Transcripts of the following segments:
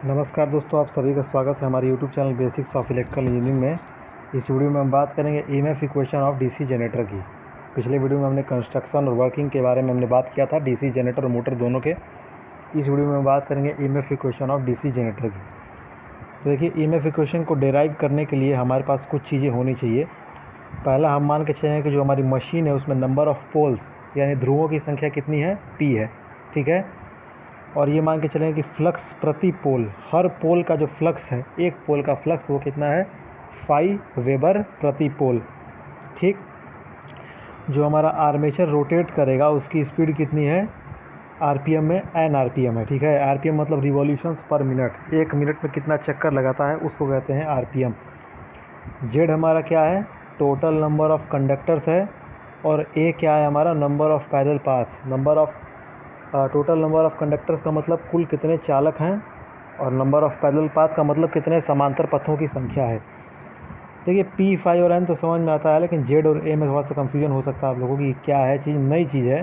नमस्कार दोस्तों, आप सभी का स्वागत है हमारे YouTube channel basics of electrical engineering में। इस वीडियो में हम बात करेंगे EMF equation of DC generator की। पिछले वीडियो में हमने कंस्ट्रक्शन और वर्किंग के बारे में हमने बात किया था, डीसी जनरेटर और मोटर दोनों के। इस वीडियो में हम बात करेंगे EMF equation of DC generator की। तो देखिए, ईएमएफ इक्वेशन को डेराइव करने के लिए हमारे पास कुछ चीज़ें होनी चाहिए। पहला हम मान के चलें कि जो हमारी मशीन है उसमें नंबर ऑफ़ पोल्स यानी ध्रुवों की संख्या कितनी है, P है, ठीक है। और ये मान के चलें कि फ्लक्स प्रति पोल, हर पोल का जो फ्लक्स है, एक पोल का फ्लक्स वो कितना है, 5 वेबर प्रति पोल, ठीक। जो हमारा आर्मेचर रोटेट करेगा उसकी स्पीड कितनी है, आरपीएम में, n आरपीएम है, ठीक है। आरपीएम मतलब रिवॉल्यूशंस पर मिनट, एक मिनट में कितना चक्कर लगाता है उसको कहते हैं आरपीएम। जेड हमारा क्या है, टोटल नंबर ऑफ़ कंडक्टर्स है। और ए क्या है हमारा, number of parallel paths. Number of total number of conductors का मतलब कुल कितने चालक हैं, और नंबर ऑफ़ पैरेलल पाथ का मतलब कितने समांतर पथों की संख्या है। देखिए P, फाई और N तो समझ में आता है, लेकिन जेड और ए में थोड़ा सा कन्फ्यूजन हो सकता है आप लोगों की, क्या है चीज़, नई चीज़ है।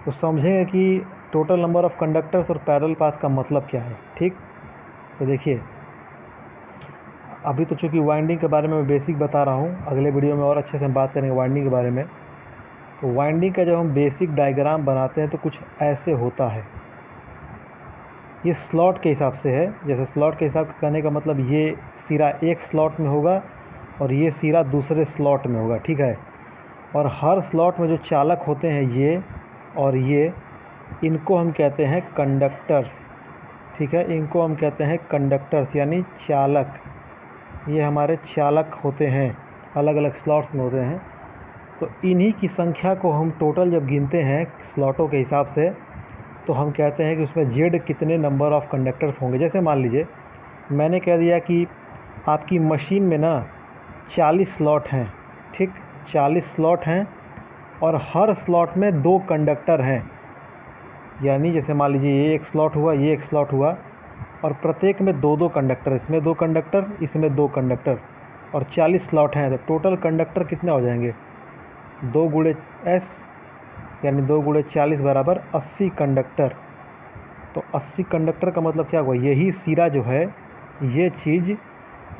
तो समझेंगे कि टोटल नंबर ऑफ़ कंडक्टर्स और पैरेलल पाथ का मतलब क्या है, ठीक। तो देखिए, अभी तो चूँकि वाइंडिंग के बारे में मैं बेसिक बता रहा हूँ, अगले वीडियो में और अच्छे से हम बात करेंगे वाइंडिंग के बारे में। तो वाइंडिंग का जब हम बेसिक डायग्राम बनाते हैं तो कुछ ऐसे होता है। ये स्लॉट के हिसाब से है, जैसे स्लॉट के हिसाब से कहने का मतलब ये सिरा एक स्लॉट में होगा और ये सिरा दूसरे स्लॉट में होगा, ठीक है। और हर स्लॉट में जो चालक होते हैं ये और ये, इनको हम कहते हैं कंडक्टर्स, ठीक है। इनको हम कहते हैं कंडक्टर्स यानी चालक। ये हमारे चालक होते हैं, अलग अलग स्लॉट्स में होते हैं। तो इन्हीं की संख्या को हम टोटल जब गिनते हैं स्लॉटों के हिसाब से, तो हम कहते हैं कि उसमें जेड कितने नंबर ऑफ़ कंडक्टर्स होंगे। जैसे मान लीजिए मैंने कह दिया कि आपकी मशीन में ना 40 स्लॉट हैं, ठीक, 40 स्लॉट हैं और हर स्लॉट में 2 कंडक्टर हैं। यानी जैसे मान लीजिए ये एक स्लॉट हुआ, ये एक स्लॉट हुआ, और प्रत्येक में 2-2 कंडक्टर, इसमें 2 कंडक्टर, इसमें 2 कंडक्टर, और 40 स्लॉट हैं। तो टोटल कंडक्टर कितने हो जाएंगे, 2 गुणे S यानी 2 गुणे 40 बराबर 80 कंडक्टर। तो 80 कंडक्टर का मतलब क्या हुआ, यही सिरा जो है, ये चीज़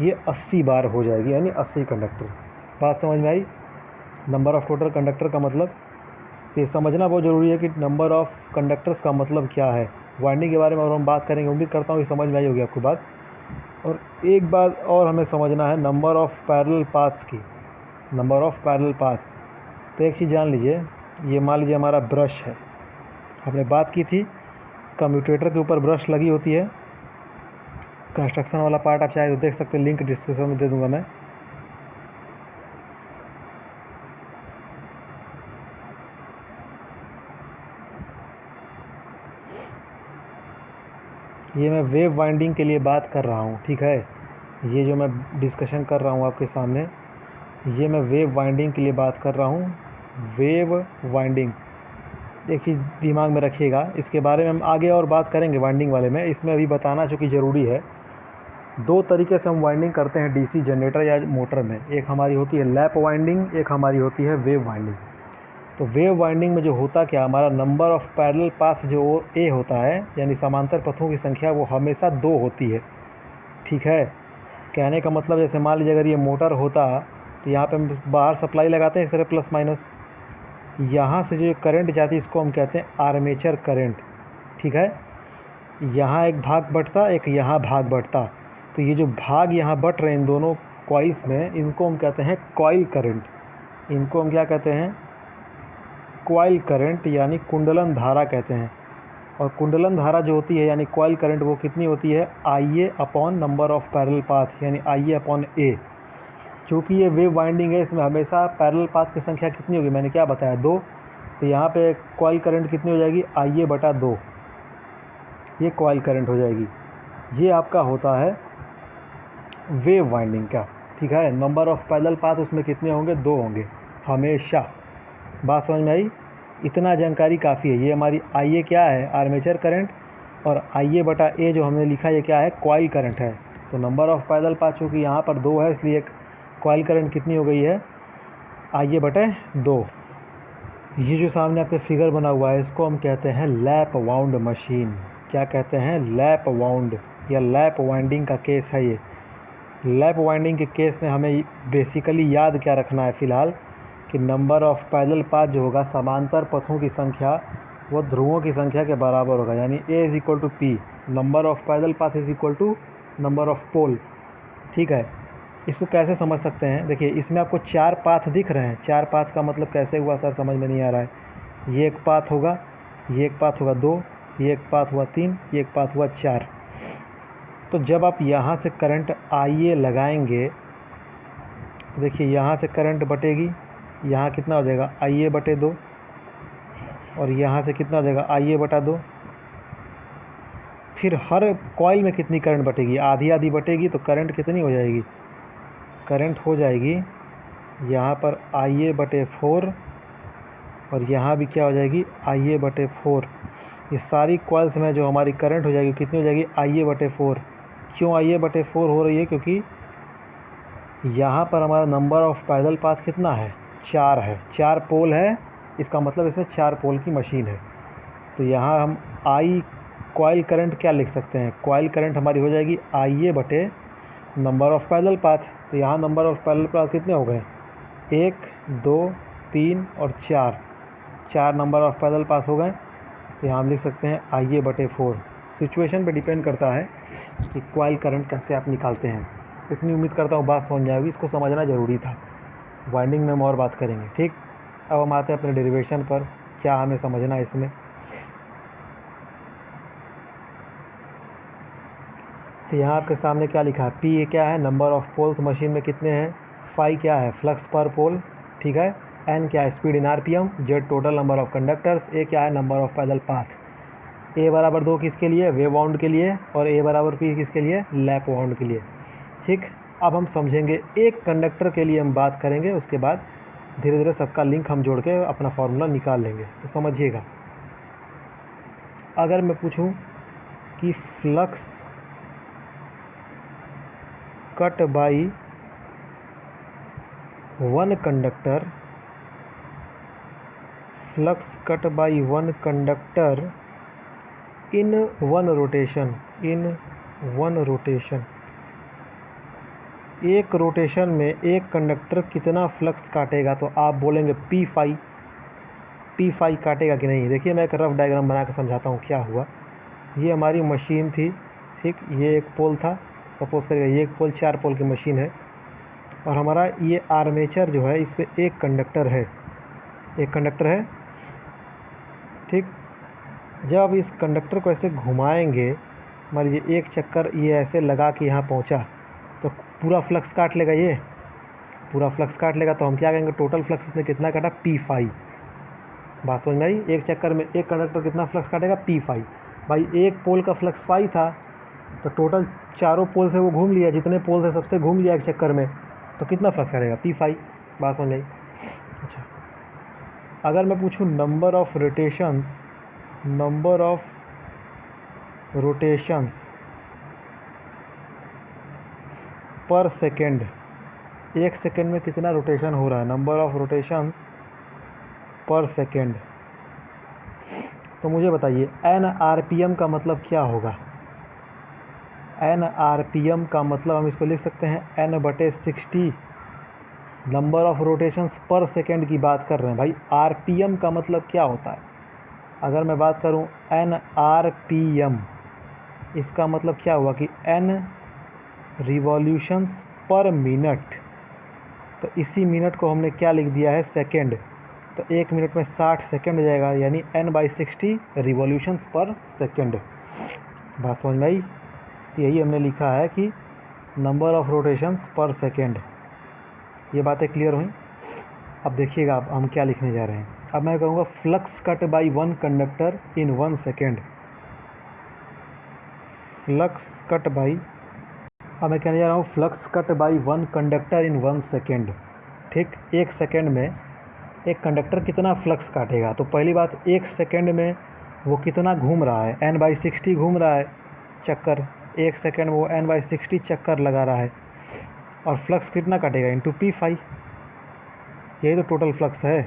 ये 80 बार हो जाएगी, यानी 80 कंडक्टर। बात समझ में आई, नंबर ऑफ़ टोटल कंडक्टर का मतलब। ये समझना बहुत ज़रूरी है कि नंबर ऑफ़ कंडक्टर्स का मतलब क्या है। वाइंडिंग के बारे में और हम बात करेंगे, उम्मीद करता हूँ कि समझ में आई होगी आपको बात। और एक बात और हमें समझना है नंबर ऑफ़ पैरेलल पाथ्स की, नंबर ऑफ़ पैरेलल पाथ। तो एक चीज़ जान लीजिए, ये मान लीजिए हमारा ब्रश है, हमने बात की थी कम्यूटेटर के ऊपर ब्रश लगी होती है। कंस्ट्रक्शन वाला पार्ट आप चाहे तो देख सकते हैं, लिंक डिस्क्रिप्शन में दे दूंगा मैं। ये मैं वेव वाइंडिंग के लिए बात कर रहा हूँ, ठीक है। ये जो मैं डिस्कशन कर रहा हूँ आपके सामने, ये मैं वेव वाइंडिंग के लिए बात कर रहा हूँ। वेव वाइंडिंग, एक चीज़ दिमाग में रखिएगा, इसके बारे में हम आगे और बात करेंगे वाइंडिंग वाले में। इसमें अभी बताना चूँकि ज़रूरी है, 2 तरीके से हम वाइंडिंग करते हैं डीसी जनरेटर या मोटर में। एक हमारी होती है लैप वाइंडिंग, एक हमारी होती है वेव वाइंडिंग। तो वेव वाइंडिंग में जो होता क्या, हमारा नंबर ऑफ़ पैरेलल पाथ जो ए होता है, यानी समांतर पथों की संख्या, वो हमेशा 2 होती है, ठीक है। कहने का मतलब जैसे मान लीजिए अगर ये मोटर होता तो यहाँ पे हम बाहर सप्लाई लगाते हैं इस तरह प्लस माइनस, यहाँ से जो करंट जाती है इसको हम कहते हैं आर्मेचर करंट, ठीक है। यहाँ एक भाग बटता, एक यहाँ भाग बटता, तो ये जो भाग यहाँ बट रहे हैं इन दोनों कॉइल्स में, इनको हम कहते हैं कॉइल करंट। इनको हम क्या कहते हैं, कॉइल करंट यानी कुंडलन धारा कहते हैं। और कुंडलन धारा जो होती है यानी कॉइल करंट, वो कितनी होती है, IA upon number of parallel path, यानी IA अपॉन A। चूँकि ये वेव वाइंडिंग है, इसमें हमेशा पैरेलल पाथ की संख्या कितनी होगी, मैंने क्या बताया, 2। तो यहाँ पे कॉइल करंट कितनी हो जाएगी, IA/2, ये कॉइल करंट हो जाएगी। ये आपका होता है वेव वाइंडिंग का, ठीक है। नंबर ऑफ़ पैरेलल पाथ उसमें कितने होंगे, 2 होंगे हमेशा। बात समझ में आई, इतना जानकारी काफ़ी है। ये हमारी IA क्या है, आर्मेचर करंट, और IA/A जो हमने लिखा ये क्या है, कॉइल करंट है। तो नंबर ऑफ़ पैरेलल पाथ चूँकि यहाँ पर 2 है, इसलिए कॉइल करंट कितनी हो गई है, IA/2। ये जो सामने आपके फिगर बना हुआ है, इसको हम कहते हैं लैप वाउंड मशीन। क्या कहते हैं, लैप वाउंड या लैप वाइंडिंग का केस है ये। लैप वाइंडिंग के केस में हमें बेसिकली याद क्या रखना है फ़िलहाल कि नंबर ऑफ़ पैरेलल पाथ जो होगा समांतर पथों की संख्या वो ध्रुवों की संख्या के बराबर होगा, यानी A is equal to P, number of parallel path is equal to number of pole. ठीक है, इसको कैसे समझ सकते हैं? देखिए इसमें आपको 4 पाथ दिख रहे हैं। 4 पाथ का मतलब कैसे हुआ सर, समझ में नहीं आ रहा है। ये एक पाथ होगा, ये एक पाथ होगा 2, ये एक पाथ हुआ 3, ये एक पाथ हुआ 4। तो जब आप यहाँ से करंट IA लगाएंगे, देखिए यहाँ से करंट बटेगी, यहाँ कितना हो जाएगा IA बटे 2, और यहाँ से कितना हो जाएगा IA बटा 2। फिर हर कॉइल में कितनी करंट बटेगी, आधी आधी बटेगी, तो करंट कितनी हो जाएगी, करंट हो जाएगी यहाँ पर IA बटे 4, और यहाँ भी क्या हो जाएगी IA बटे 4। ये सारी कॉइल्स में जो हमारी करंट हो जाएगी कितनी हो जाएगी IA बटे 4। क्यों IA बटे 4 हो रही है? क्योंकि यहाँ पर हमारा नंबर ऑफ़ पैरेलल पाथ कितना है, 4 है। 4 पोल है, इसका मतलब इसमें 4 पोल की मशीन है। तो यहाँ हम I कॉइल करंट क्या लिख सकते हैं, कॉइल करंट हमारी हो जाएगी IA बटे नंबर ऑफ़ पैरेलल पाथ। तो यहाँ नंबर ऑफ़ पैरेलल पाथ कितने हो गए, 1, 2, 3 और 4, 4 नंबर ऑफ़ पैरेलल पाथ हो गए। तो यहाँ हम लिख सकते हैं IA बटे 4। सिचुएशन पे डिपेंड करता है कि कॉइल करंट कैसे आप निकालते हैं। इतनी उम्मीद करता हूँ बात समझ जाएगी, इसको समझना ज़रूरी था। वाइंडिंग में हम और बात करेंगे। ठीक, अब हम आते हैं अपने डेरिवेशन पर, क्या हमें समझना है इसमें। तो यहाँ आपके सामने क्या लिखा है, P क्या है, नंबर ऑफ़ पोल्स मशीन में कितने हैं, फाई क्या है, फ्लक्स पर पोल, ठीक है, N क्या है, speed in RPM, Z total number of conductors, A क्या है, number of parallel path. A बराबर 2 किसके लिए, वेव वाउंड के लिए, और A बराबर P किसके लिए, लैप वाउंड के लिए। ठीक, अब हम समझेंगे एक कंडक्टर के लिए हम बात करेंगे, उसके बाद धीरे धीरे सबका लिंक हम जोड़ के अपना फार्मूला निकाल लेंगे। तो समझिएगा, अगर मैं पूछूं कि flux cut by one conductor, flux cut by one conductor in one rotation, in one rotation, एक रोटेशन में एक कंडक्टर कितना फ्लक्स काटेगा, तो आप बोलेंगे P फाई काटेगा कि नहीं। देखिए मैं एक रफ डायग्राम बना कर समझाता हूँ क्या हुआ। ये हमारी मशीन थी, ठीक, ये एक पोल था, सपोज़ करिए ये एक पोल 4 पोल की मशीन है, और हमारा ये आर्मेचर जो है इस पर एक कंडक्टर है, एक कंडक्टर है। ठीक, जब इस कंडक्टर को ऐसे घुमाएंगे, मान लीजिए एक चक्कर ये ऐसे लगा के यहाँ पहुँचा, तो पूरा फ्लक्स काट लेगा, ये पूरा फ्लक्स काट लेगा। तो हम क्या कहेंगे, टोटल फ्लक्स इसने कितना काटा, P फाई। बात समझ में आई, एक चक्कर में एक कंडक्टर कितना फ्लक्स काटेगा, P फाई। भाई एक पोल का फ्लक्स फाई था, तो टोटल चारों पोल से वो घूम लिया, जितने पोल थे सबसे घूम लिया एक चक्कर में, तो कितना फ्लक्स काटेगा, P फाई। बात समझ आई। अच्छा, अगर मैं पूछूं number of rotations, number of rotations पर सेकेंड, एक सेकेंड में कितना रोटेशन हो रहा है, नंबर ऑफ़ रोटेशंस पर सेकेंड, तो मुझे बताइए N RPM का मतलब क्या होगा। N RPM का मतलब हम इसको लिख सकते हैं N बटे 60, नंबर ऑफ़ रोटेशंस पर सेकेंड की बात कर रहे हैं भाई। RPM का मतलब क्या होता है, अगर मैं बात करूं N RPM, इसका मतलब क्या हुआ कि N रिवॉल्यूशंस पर मिनट, तो इसी मिनट को हमने क्या लिख दिया है, सेकेंड। तो एक मिनट में 60 सेकेंड हो जाएगा, यानी N/60 रिवॉल्यूशंस पर सेकेंड। बात समझ में आई। तो यही हमने लिखा है कि नंबर ऑफ़ रोटेशंस पर सेकेंड। ये बातें क्लियर हुई। अब देखिएगा अब हम क्या लिखने जा रहे हैं। अब मैं कहूँगा flux cut by one conductor in 1 second, flux cut by, अब मैं कहने जा रहा हूँ flux cut by one conductor in 1 second. ठीक, एक सेकेंड में एक कंडक्टर कितना फ्लक्स काटेगा। तो पहली बात, एक सेकेंड में वो कितना घूम रहा है, N/60 घूम रहा है चक्कर, एक सेकेंड में वो N/60 चक्कर लगा रहा है, और फ्लक्स कितना काटेगा, इंटू P फाई। यही तो टोटल फ्लक्स है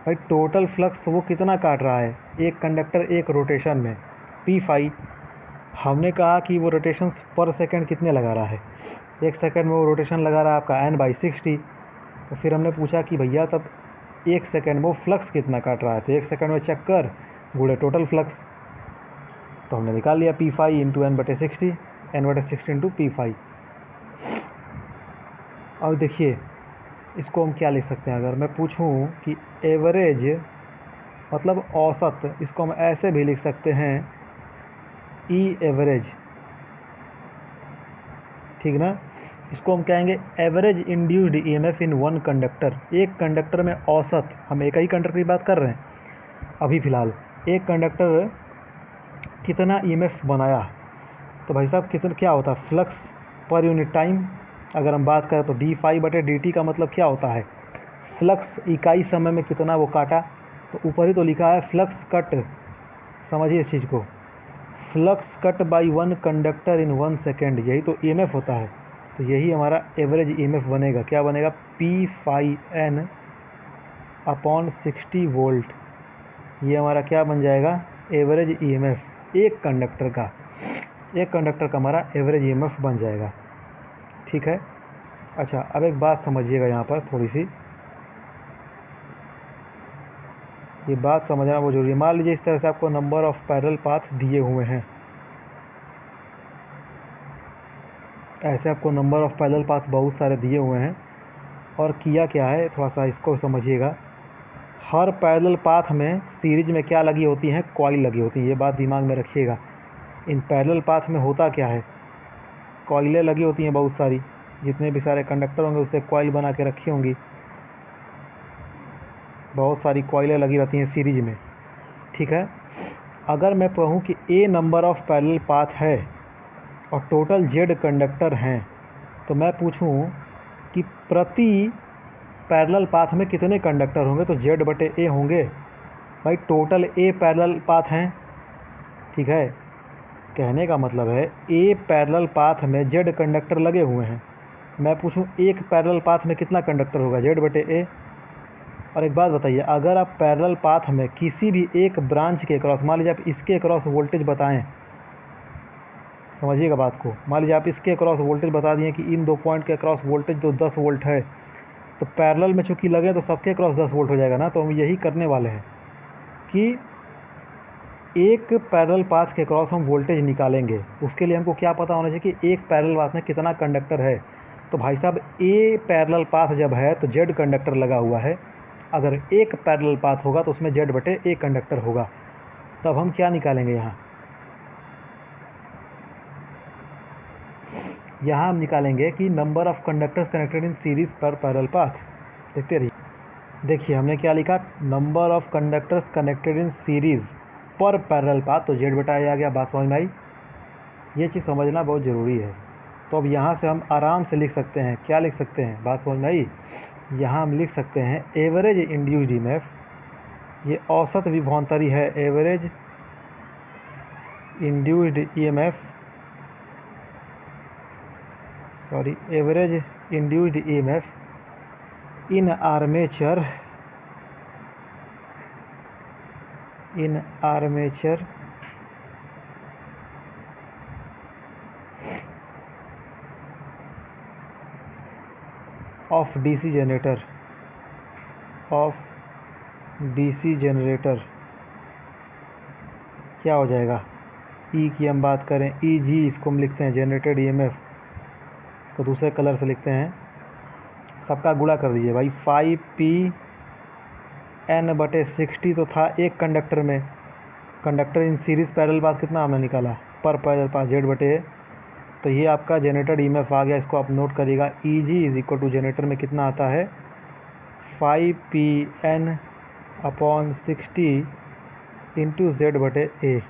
भाई। टोटल फ्लक्स वो कितना काट रहा है, एक कंडक्टर एक रोटेशन में, P फाई। हमने कहा कि वो रोटेशंस पर सेकंड कितने लगा रहा है, 1 सेकंड में वो रोटेशन लगा रहा है आपका n/60। तो फिर हमने पूछा कि भैया तब 1 सेकंड में वो फ्लक्स कितना काट रहा है, तो 1 सेकंड में चक्कर गुणे टोटल फ्लक्स। तो हमने निकाल लिया P5 into n/60, n/60 into P5। अब देखिए इसको हम क्या लिख सकते हैं, अगर मैं पूछूं कि एवरेज मतलब औसत, इसको हम ऐसे भी लिख सकते हैं ई एवरेज, ठीक ना। इसको हम कहेंगे average induced EMF in one conductor. एक कंडक्टर में औसत, हम एक ही कंडक्टर की बात कर रहे हैं अभी फ़िलहाल, एक कंडक्टर कितना ईएमएफ बनाया। तो भाई साहब कितना क्या होता है, फ्लक्स पर यूनिट टाइम अगर हम बात करें तो d∅/dt का मतलब क्या होता है, फ्लक्स इकाई समय में कितना वो काटा। तो ऊपर ही तो लिखा है फ्लक्स कट, समझिए इस चीज़ को, flux cut by one conductor in 1 second, यही तो ईएमएफ होता है। तो यही हमारा एवरेज ईएमएफ बनेगा, क्या बनेगा, P5N/60 वोल्ट। ये हमारा क्या बन जाएगा, एवरेज ईएमएफ एक कंडक्टर का, एक कंडक्टर का हमारा एवरेज ईएमएफ बन जाएगा, ठीक है। अच्छा अब एक बात समझिएगा यहाँ पर थोड़ी सी, ये बात समझना बहुत जरूरी है। मान लीजिए इस तरह से आपको नंबर ऑफ पैरेलल पाथ दिए हुए हैं, ऐसे आपको नंबर ऑफ पैरेलल पाथ बहुत सारे दिए हुए हैं, और किया क्या है थोड़ा सा इसको समझिएगा। हर पैरेलल पाथ में सीरीज में क्या लगी होती हैं, कॉइल लगी होती है, ये बात दिमाग में रखिएगा। इन पैरेलल पाथ में होता क्या है, कॉइलें लगी होती हैं बहुत सारी, जितने भी सारे कंडक्टर होंगे उससे कॉइल बना के रखी होंगी, बहुत सारी कॉइलें लगी रहती हैं सीरीज में, ठीक है। अगर मैं कहूँ कि ए नंबर ऑफ पैरेलल पाथ है और टोटल जेड कंडक्टर हैं, तो मैं पूछूं कि प्रति पैरेलल पाथ में कितने कंडक्टर होंगे, तो Z/A होंगे। भाई टोटल ए पैरेलल पाथ हैं, ठीक है। कहने का मतलब है ए पैरेलल पाथ में Z कंडक्टर लगे हुए हैं, मैं पूछूं एक पैरेलल पाथ में कितना कंडक्टर होगा, Z/A। और एक बात बताइए, अगर आप पैरेलल पाथ में किसी भी एक ब्रांच के क्रॉस, मान लीजिए आप इसके क्रॉस वोल्टेज बताएं, समझिएगा बात को, मान लीजिए आप इसके क्रॉस वोल्टेज बता दिए कि इन 2 पॉइंट के क्रॉस वोल्टेज तो 10 वोल्ट है, तो पैरेलल में चूँकि लगे तो सबके क्रॉस 10 वोल्ट हो जाएगा ना। तो हम यही करने वाले हैं कि एक पैरेलल पाथ के क्रॉस हम वोल्टेज निकालेंगे। उसके लिए हमको क्या पता होना चाहिए कि एक पैरेलल पाथ में कितना कंडक्टर है। तो भाई साहब ए पैरेलल पाथ जब है तो जेड कंडक्टर लगा हुआ है, अगर एक पैरेलल पाथ होगा तो उसमें Z/A कंडक्टर होगा। तब हम क्या निकालेंगे, यहाँ हम निकालेंगे कि number of conductors connected in series पर पैरेलल पाथ। देखते रहिए, देखिए हमने क्या लिखा, number of conductors connected in series पर पैरेलल पाथ, तो Z/A आ गया। बात समझ में आई, ये चीज़ समझना बहुत ज़रूरी है। तो अब यहाँ से हम आराम से लिख सकते हैं, क्या लिख सकते हैं, बात समझ में आई। यहाँ हम लिख सकते हैं एवरेज इंड्यूस्ड ईएमएफ, ये औसत विभवांतरी है, average induced EMF, sorry average induced EMF in armature of DC generator क्या हो जाएगा, ई की हम बात करें, EG इसको हम लिखते हैं जनरेटेड ईएमएफ, इसको दूसरे कलर से लिखते हैं, सबका गुणा कर दीजिए भाई। 5P/N/60 तो था एक कंडक्टर में, conductor in series parallel path कितना हमने निकाला, पर पैरेलल पाथ Z/A। तो ये आपका जनरेटेड ईएमएफ आ गया, इसको आप नोट करिएगा। EG is equal to generator में कितना आता है, 5P/N/60 इंटू Z/A।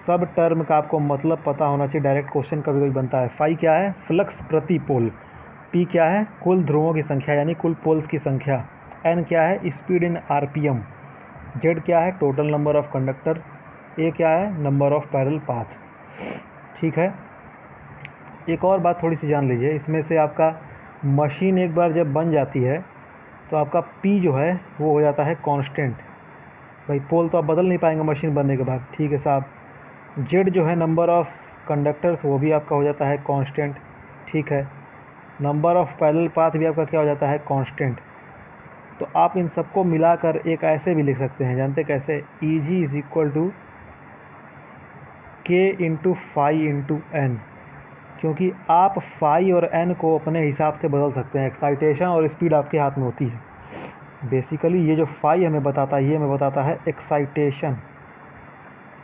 सब टर्म का आपको मतलब पता होना चाहिए, डायरेक्ट क्वेश्चन कभी कभी बनता है। फाई क्या है, फ्लक्स प्रति पोल, P क्या है, कुल ध्रुवों की संख्या यानी कुल पोल्स की संख्या, N क्या है, स्पीड इन RPM, Z क्या है, total number of conductor, A क्या है, नंबर ऑफ़ पैरेलल पाथ, ठीक है। एक और बात थोड़ी सी जान लीजिए, इसमें से आपका मशीन एक बार जब बन जाती है तो आपका P जो है वो हो जाता है कांस्टेंट। भाई पोल तो आप बदल नहीं पाएंगे मशीन बनने के बाद, ठीक है साहब। जेड जो है नंबर ऑफ़ कंडक्टर्स, वो भी आपका हो जाता है कांस्टेंट, ठीक है। नंबर ऑफ़ पैरेलल पाथ भी आपका क्या हो जाता है, कांस्टेंट। तो आप इन सबको मिलाकर एक ऐसे भी लिख सकते हैं, जानते कैसे, Eg is equal to K into phi into N, क्योंकि आप फाई और एन को अपने हिसाब से बदल सकते हैं। एक्साइटेशन और स्पीड आपके हाथ में होती है। बेसिकली ये जो फाई हमें बताता है, ये हमें बताता है एक्साइटेशन।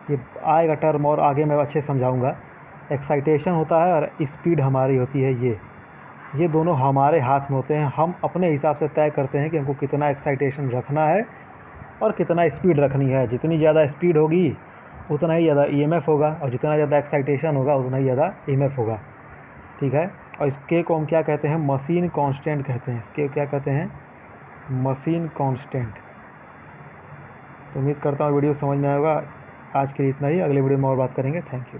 ये आएगा टर्म और आगे मैं अच्छे समझाऊंगा। एक्साइटेशन होता है और स्पीड हमारी होती है। ये दोनों हमारे हाथ में होते हैं। हम अपने हिसाब से तय करते हैं कि हमको कितना एक्साइटेशन रखना है और कितना स्पीड रखनी है। जितनी ज़्यादा स्पीड होगी उतना ही ज़्यादा ईएमएफ होगा, और जितना ज़्यादा एक्साइटेशन होगा उतना ही ज़्यादा ईएमएफ होगा, ठीक है। और इसके को हम क्या कहते हैं, मशीन कांस्टेंट कहते हैं। इसके क्या कहते हैं, मशीन कांस्टेंट। तो उम्मीद करता हूँ वीडियो समझ में आएगा। आज के लिए इतना ही, अगले वीडियो में और बात करेंगे। Thank you.